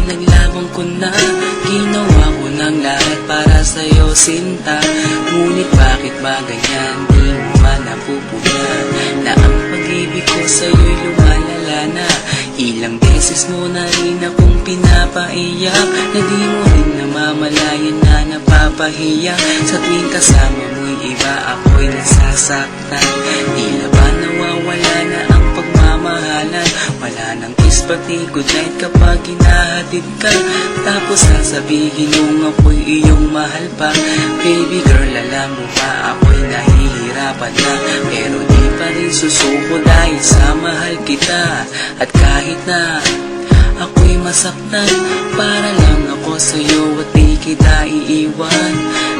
Ipinaglabang ko na, ginawa ko ng lahat para sa'yo sinta. Ngunit bakit ba ganyan, di mo man napupunan na ang pag-ibig ko sa'yo'y lumalala na. Ilang beses mo na rin akong pinapaiyak, na di mo rin namamalayan na napapahiya. Sa tuwing kasama mo'y iba, ako'y nasasaktan. Tila ba nawawala na ang pagmamahalan? Wala nang kiss pati good night kapag hinahatid ka. Tapos sasabihin mong ako'y iyong mahal pa. Baby girl, alam mo ba ako'y nahihirapan na, pero di pa rin susuko dahil sa mahal kita. At kahit na ako'y masaktan, para lang ako sa'yo at di kita iiwan.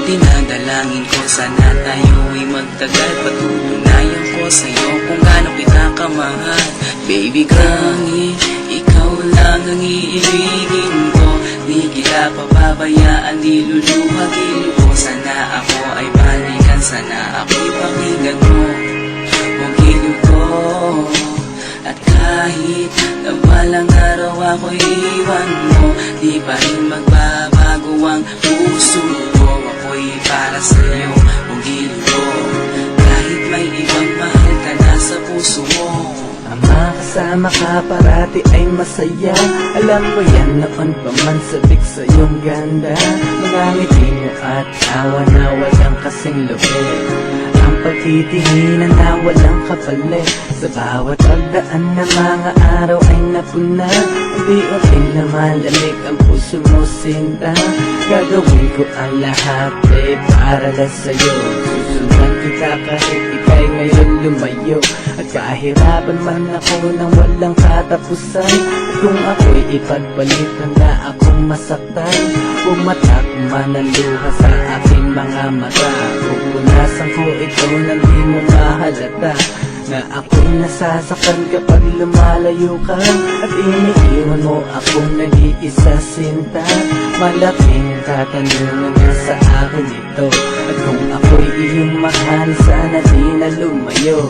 Dinadalangin ko sana tayo'y magtagal, patutunayan ko sa'yo kung gaano kita kamahal. Baby girl, ikaw lang ang iibigin ko, di kita pababayaan, di luluhagin ko. Sana ako ay balikan, sana ako'y pakinggan mo, huwag gilid ko. At kahit na balang araw ako'y iwan mo, di pa rin magbabago ang puso ko. Ako'y para sa'yo, huwag gilid ko. Kahit may ibang mahal ka na sa puso mo. Ang makasama ka parati ay masaya. Alam mo yan, noon pa man sabik sa iyong ganda. Mga ngiti mo at tawa na walang kasing lupit. Ang pagtitinginan na walang kapalit. Sa bawat pagdaan na mga araw ay napuna. Unti-unting na malamig ang puso mo sinta. Gagawin ko ang lahat para lang sa'yo. Susundan kita kahit ika'y ngayon lumayo. At kahirapan man ako nang walang katapusan. At kung ako'y ipagpalit, handa akong masaktan. Pumatak man ang luha sa aking mga mata. Pupunasan ko ito nang di mo mahalata, na ako'y nasasaktan kapag lumalayo ka. At iniiwan mo akong nag-iisa sinta. Malaking katanungan na sa akin ito. At kung ako'y iyong mahal, sana di na lumayo.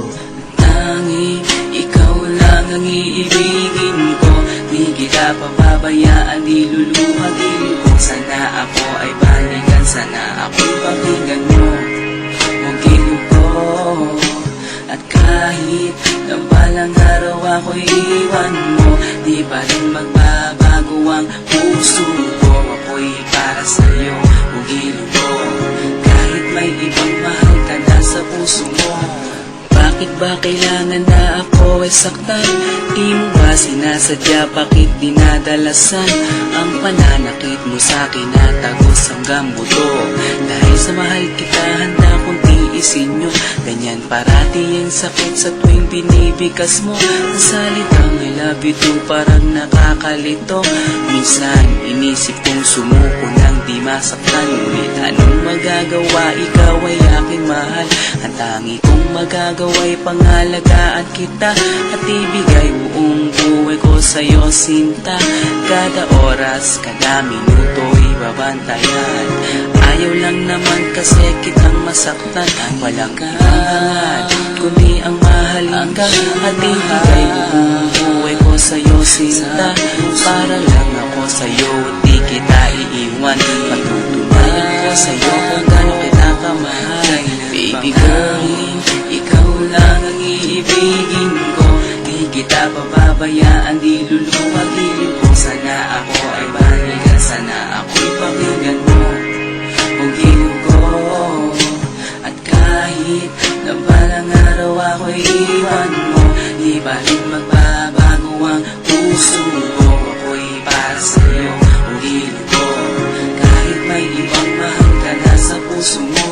Tanging ikaw lang ang iibigin ko, di kita pababayaan, di luluhagin ko. Sana ako ay balikan, sana ako'y pakinggan mo, huwag gilid ko. At kahit na balang araw ako'y iwan mo, di pa rin magbabago ang puso ko. Ako'y para sa'yo, huwag gilid ko. Kahit may ibang mahal ka na sa puso mo. Bakit ba kailangan na ako ay saktan? Di mo ba sinasadya, bakit dinadalasan ang pananakit mo sa'kin na tagos hanggang buto? Dahil sa mahal kita, handa kong tiisin yun. Ganyan parati ang sakit sa tuwing binibigas mo. Ang salitang I love you too parang nakakalito. Minsan inisip kong sumuko nang di masaktan. Ngunit anong magagawa, ikaw ay aking mahal. Ang tangi kong magagawa'y pangalagaan kita at ibigay buong buhay ko sa'yo sinta. Kada oras, kada minuto'y babantayan. Ayaw lang naman kasi kitang masaktan. Walang kahangad, kundi ang mahalin ka. At ibigay buong buhay ko sa'yo sinta. Para lang ako sa'yo at di kita iiwan. Patutunayan ko sa'yo kung gaano kita kamahal. Baby girl, ikaw lang ang iibigin ko, di kita pababayaan, di luluhagin ko. Sana ako ay balikan, sana ako'y pakinggan mo, huwag gilid ko. At kahit na balang araw ako'y iwan mo, di ba rin magbabago ang puso ko. Ako'y para sa'yo, huwag gilid ko. Kahit may ibang mahal ka na sa puso mo.